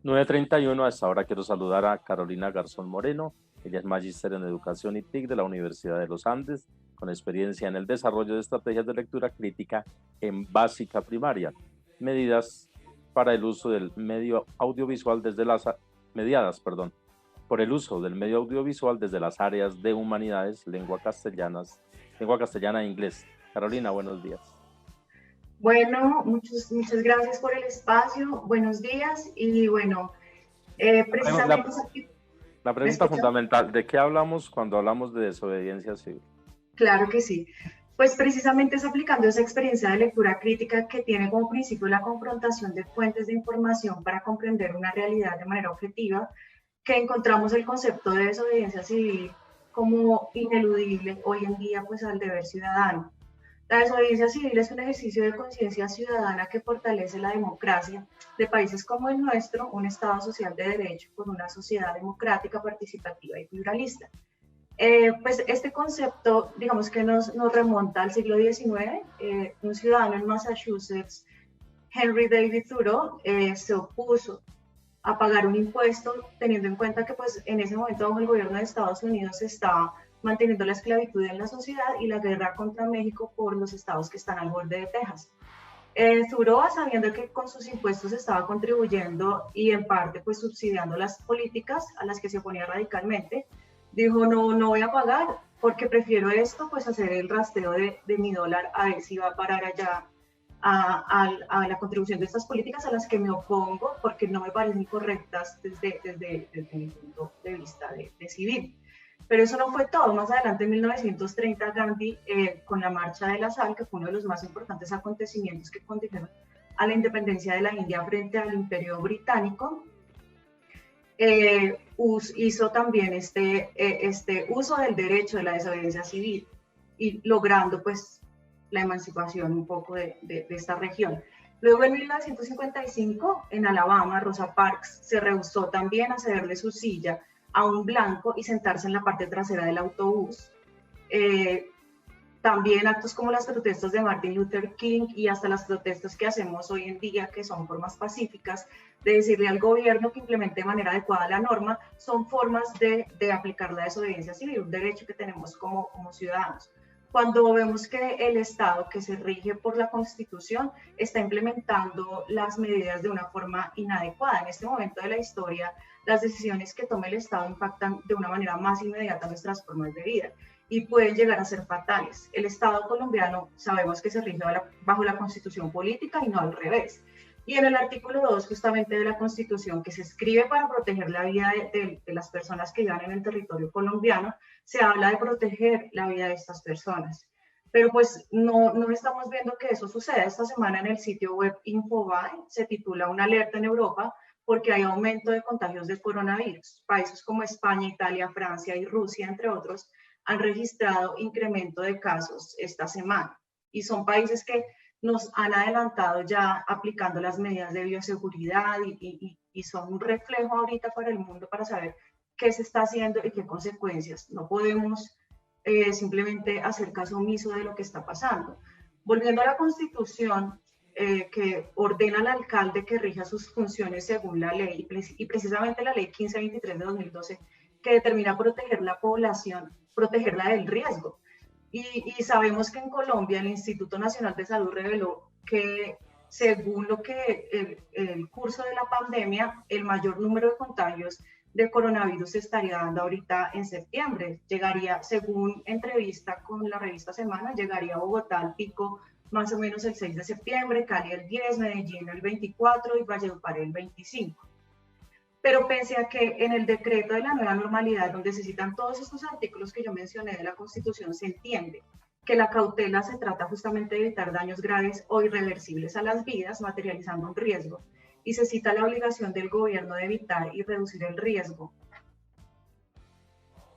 9:31. A esta hora quiero saludar a Carolina Garzón Moreno. Ella es magíster en Educación y TIC de la Universidad de los Andes, con experiencia en el desarrollo de estrategias de lectura crítica en básica primaria, medidas para el uso del medio audiovisual desde las mediadas, perdón, por el uso del medio audiovisual desde las áreas de humanidades, lengua castellana e inglés. Carolina, buenos días. Bueno, muchas gracias por el espacio. Buenos días. Y bueno, La, precisamente, la ¿me pregunta escuchan? fundamental, ¿de qué hablamos cuando hablamos de desobediencia civil? Claro que sí. Pues precisamente es aplicando esa experiencia de lectura crítica que tiene como principio la confrontación de fuentes de información para comprender una realidad de manera objetiva, que encontramos el concepto de desobediencia civil como ineludible hoy en día pues al deber ciudadano. La desobediencia civil es un ejercicio de conciencia ciudadana que fortalece la democracia de países como el nuestro, un Estado social de derecho con una sociedad democrática, participativa y pluralista. Pues este concepto, digamos que nos remonta al siglo XIX. Un ciudadano en Massachusetts, Henry David Thoreau, se opuso a pagar un impuesto, teniendo en cuenta que pues en ese momento bajo el gobierno de Estados Unidos se estaba manteniendo la esclavitud en la sociedad y la guerra contra México por los estados que están al borde de Texas. Thoreau, sabiendo que con sus impuestos estaba contribuyendo y en parte pues subsidiando las políticas a las que se oponía radicalmente, dijo no voy a pagar porque prefiero esto pues hacer el rastreo de mi dólar a ver si va a parar allá a la contribución de estas políticas a las que me opongo porque no me parecen correctas desde mi punto de vista de civil. Pero eso no fue todo. Más adelante, en 1930, Gandhi, con la Marcha de la Sal, que fue uno de los más importantes acontecimientos que condujeron a la independencia de la India frente al Imperio Británico, hizo también este uso del derecho de la desobediencia civil y logrando pues la emancipación un poco de esta región. Luego en 1955 en Alabama, Rosa Parks se rehusó también a cederle su silla a un blanco y sentarse en la parte trasera del autobús. Eh, También actos como las protestas de Martin Luther King y hasta las protestas que hacemos hoy en día, que son formas pacíficas de decirle al gobierno que implemente de manera adecuada la norma, son formas de aplicar la desobediencia civil, un derecho que tenemos como ciudadanos. Cuando vemos que el Estado, que se rige por la Constitución, está implementando las medidas de una forma inadecuada. En este momento de la historia, las decisiones que tome el Estado impactan de una manera más inmediata nuestras formas de vida y pueden llegar a ser fatales. El Estado colombiano sabemos que se rige bajo la Constitución política y no al revés. Y en el artículo 2 justamente de la Constitución, que se escribe para proteger la vida de las personas que viven en el territorio colombiano, se habla de proteger la vida de estas personas. Pero pues no estamos viendo que eso suceda. Esta semana en el sitio web Infobae se titula Una alerta en Europa porque hay aumento de contagios de coronavirus. Países como España, Italia, Francia y Rusia, entre otros, han registrado incremento de casos esta semana. Y son países que nos han adelantado ya aplicando las medidas de bioseguridad y son un reflejo ahorita para el mundo para saber qué se está haciendo y qué consecuencias. No podemos simplemente hacer caso omiso de lo que está pasando. Volviendo a la Constitución, que ordena al alcalde que rija sus funciones según la ley, y precisamente la ley 1523 de 2012, que determina proteger la población, protegerla del riesgo. Y sabemos que en Colombia el Instituto Nacional de Salud reveló que según lo que el curso de la pandemia, el mayor número de contagios de coronavirus se estaría dando ahorita en septiembre. Llegaría, según entrevista con la revista Semana, llegaría a Bogotá al pico más o menos el 6 de septiembre, Cali el 10, Medellín el 24 y Valledupar el 25. Pero pese a que en el decreto de la nueva normalidad, donde se citan todos estos artículos que yo mencioné de la Constitución, se entiende que la cautela se trata justamente de evitar daños graves o irreversibles a las vidas, materializando un riesgo, y se cita la obligación del gobierno de evitar y reducir el riesgo.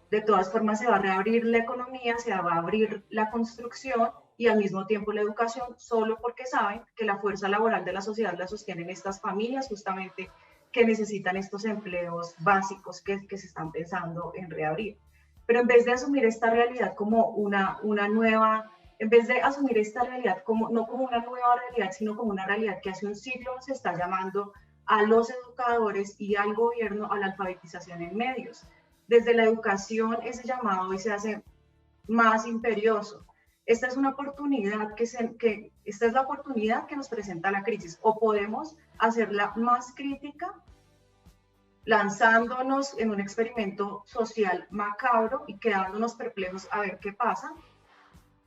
De todas formas, se va a reabrir la economía, se va a abrir la construcción y al mismo tiempo la educación, solo porque saben que la fuerza laboral de la sociedad la sostienen estas familias justamente que necesitan estos empleos básicos que se están pensando en reabrir. Pero en vez de asumir esta realidad como una nueva, en vez de asumir esta realidad como, no como una nueva realidad, sino como una realidad que hace un siglo se está llamando a los educadores y al gobierno a la alfabetización en medios. Desde la educación ese llamado hoy se hace más imperioso. Esta es una oportunidad esta es la oportunidad que nos presenta la crisis, o podemos hacerla más crítica lanzándonos en un experimento social macabro y quedándonos perplejos a ver qué pasa,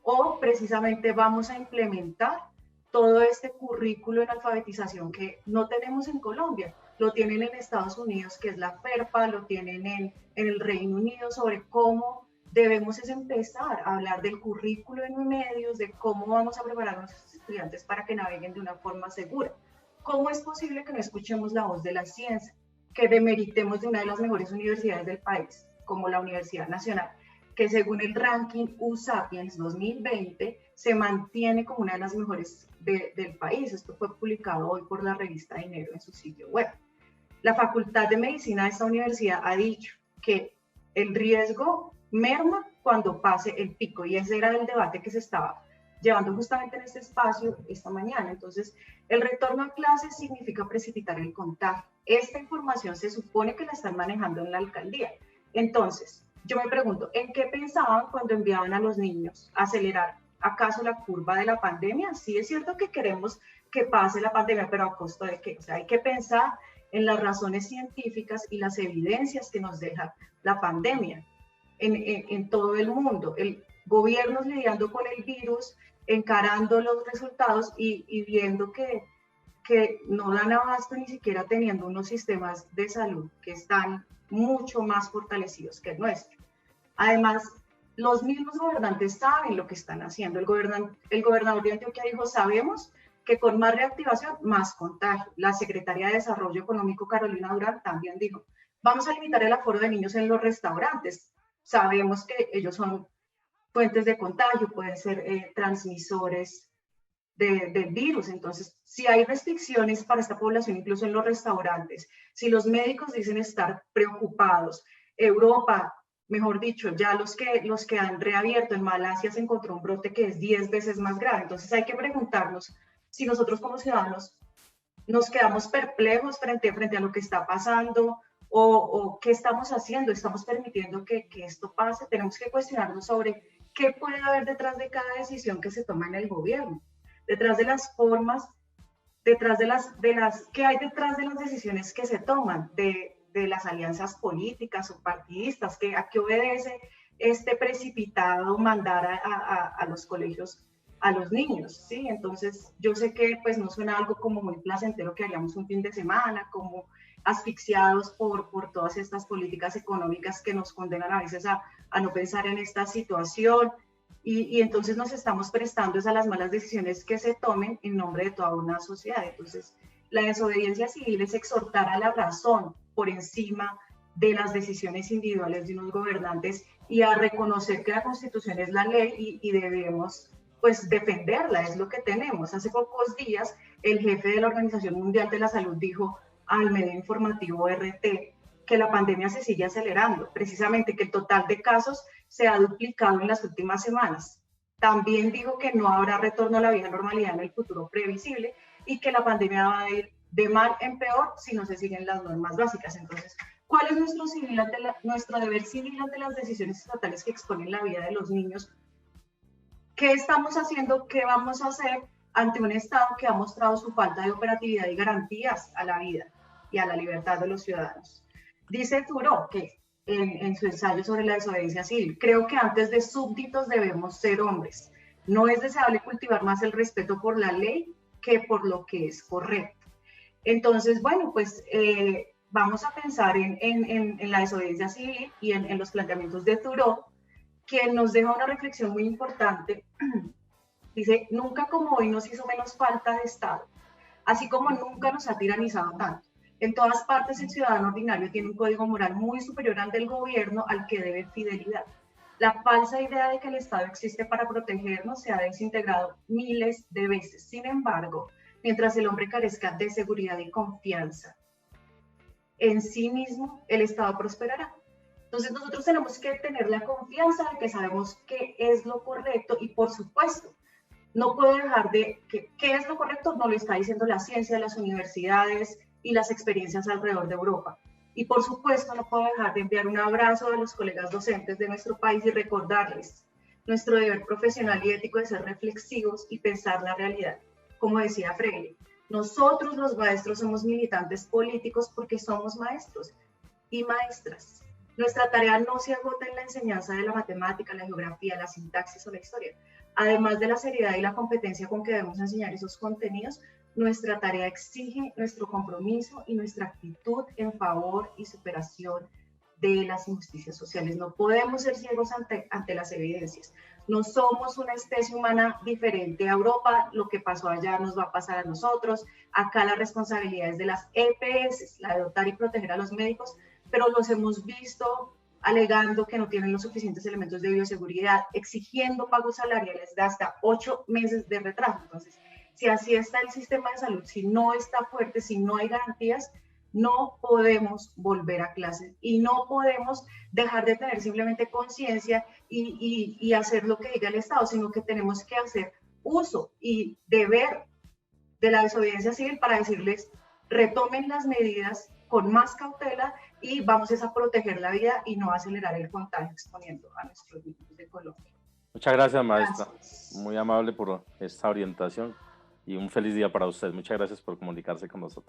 o precisamente vamos a implementar todo este currículo en alfabetización que no tenemos en Colombia, lo tienen en Estados Unidos, que es la FERPA, lo tienen en el Reino Unido, sobre cómo debemos empezar a hablar del currículo en medios, de cómo vamos a preparar a nuestros estudiantes para que naveguen de una forma segura. ¿Cómo es posible que no escuchemos la voz de la ciencia, que demeritemos de una de las mejores universidades del país, como la Universidad Nacional, que según el ranking U-Sapiens 2020 se mantiene como una de las mejores del país? Esto fue publicado hoy por la revista Dinero en su sitio web. La Facultad de Medicina de esta universidad ha dicho que el riesgo merma cuando pase el pico, y ese era el debate que se estaba llevando justamente en este espacio esta mañana. Entonces, el retorno a clases significa precipitar el contagio. Esta información se supone que la están manejando en la alcaldía. Entonces, yo me pregunto, ¿en qué pensaban cuando enviaban a los niños a acelerar acaso la curva de la pandemia? Sí es cierto que queremos que pase la pandemia, pero ¿a costo de qué? O sea, hay que pensar en las razones científicas y las evidencias que nos deja la pandemia en todo el mundo. El gobierno lidiando con el virus, encarando los resultados y viendo que no dan abasto ni siquiera teniendo unos sistemas de salud que están mucho más fortalecidos que el nuestro. Además, los mismos gobernantes saben lo que están haciendo. El gobernador de Antioquia dijo, sabemos que con más reactivación, más contagio. La secretaria de Desarrollo Económico, Carolina Durán, también dijo, vamos a limitar el aforo de niños en los restaurantes. Sabemos que ellos son fuentes de contagio, pueden ser transmisores del virus. Entonces, si hay restricciones para esta población, incluso en los restaurantes, si los médicos dicen estar preocupados, Europa, mejor dicho, ya los que han reabierto, en Malasia se encontró un brote que es 10 veces más grave. Entonces hay que preguntarnos si nosotros como ciudadanos nos quedamos perplejos frente a lo que está pasando, o qué estamos haciendo, estamos permitiendo que esto pase. Tenemos que cuestionarnos sobre qué puede haber detrás de cada decisión que se toma en el gobierno, detrás de las formas, detrás qué hay detrás de las decisiones que se toman, de las alianzas políticas o partidistas, a qué obedece este precipitado mandar a los colegios a los niños, ¿sí? Entonces, yo sé que pues no suena algo como muy placentero que haríamos un fin de semana, como asfixiados por todas estas políticas económicas que nos condenan a veces a no pensar en esta situación, y entonces nos estamos prestando a las malas decisiones que se tomen en nombre de toda una sociedad. Entonces, la desobediencia civil es exhortar a la razón por encima de las decisiones individuales de unos gobernantes, y a reconocer que la Constitución es la ley y debemos pues defenderla, es lo que tenemos. Hace pocos días el jefe de la Organización Mundial de la Salud dijo al medio informativo RT que la pandemia se sigue acelerando, precisamente que el total de casos se ha duplicado en las últimas semanas. También dijo que no habrá retorno a la vieja normalidad en el futuro previsible, y que la pandemia va a ir de mal en peor si no se siguen las normas básicas. Entonces, ¿cuál es nuestro deber civil ante las decisiones estatales que exponen la vida de los niños? ¿Qué estamos haciendo? ¿Qué vamos a hacer ante un Estado que ha mostrado su falta de operatividad y garantías a la vida y a la libertad de los ciudadanos? Dice Thoreau que en su ensayo sobre la desobediencia civil, creo que antes de súbditos debemos ser hombres. No es deseable cultivar más el respeto por la ley que por lo que es correcto. Entonces, bueno, pues vamos a pensar en la desobediencia civil y en los planteamientos de Thoreau, que nos deja una reflexión muy importante. Dice, nunca como hoy nos hizo menos falta de Estado, así como nunca nos ha tiranizado tanto. En todas partes el ciudadano ordinario tiene un código moral muy superior al del gobierno, al que debe fidelidad. La falsa idea de que el Estado existe para protegernos se ha desintegrado miles de veces. Sin embargo, mientras el hombre carezca de seguridad y confianza en sí mismo, el Estado prosperará. Entonces nosotros tenemos que tener la confianza de que sabemos qué es lo correcto, y por supuesto, no puedo dejar de qué es lo correcto, no lo está diciendo la ciencia, las universidades, y las experiencias alrededor de Europa. Y por supuesto no puedo dejar de enviar un abrazo a los colegas docentes de nuestro país y recordarles nuestro deber profesional y ético de ser reflexivos y pensar la realidad. Como decía Freire, nosotros los maestros somos militantes políticos porque somos maestros y maestras. Nuestra tarea no se agota en la enseñanza de la matemática, la geografía, la sintaxis o la historia. Además de la seriedad y la competencia con que debemos enseñar esos contenidos, nuestra tarea exige nuestro compromiso y nuestra actitud en favor y superación de las injusticias sociales. No podemos ser ciegos ante las evidencias. No somos una especie humana diferente a Europa. Lo que pasó allá nos va a pasar a nosotros. Acá la responsabilidad es de las EPS, la de dotar y proteger a los médicos, pero los hemos visto alegando que no tienen los suficientes elementos de bioseguridad, exigiendo pagos salariales de hasta 8 meses de retraso. Entonces, si así está el sistema de salud, si no está fuerte, si no hay garantías, no podemos volver a clases y no podemos dejar de tener simplemente conciencia y hacer lo que diga el Estado, sino que tenemos que hacer uso y deber de la desobediencia civil para decirles, retomen las medidas con más cautela y vamos a proteger la vida y no acelerar el contagio exponiendo a nuestros niños de Colombia. Muchas gracias, maestra. Gracias. Muy amable por esta orientación y un feliz día para usted. Muchas gracias por comunicarse con nosotros.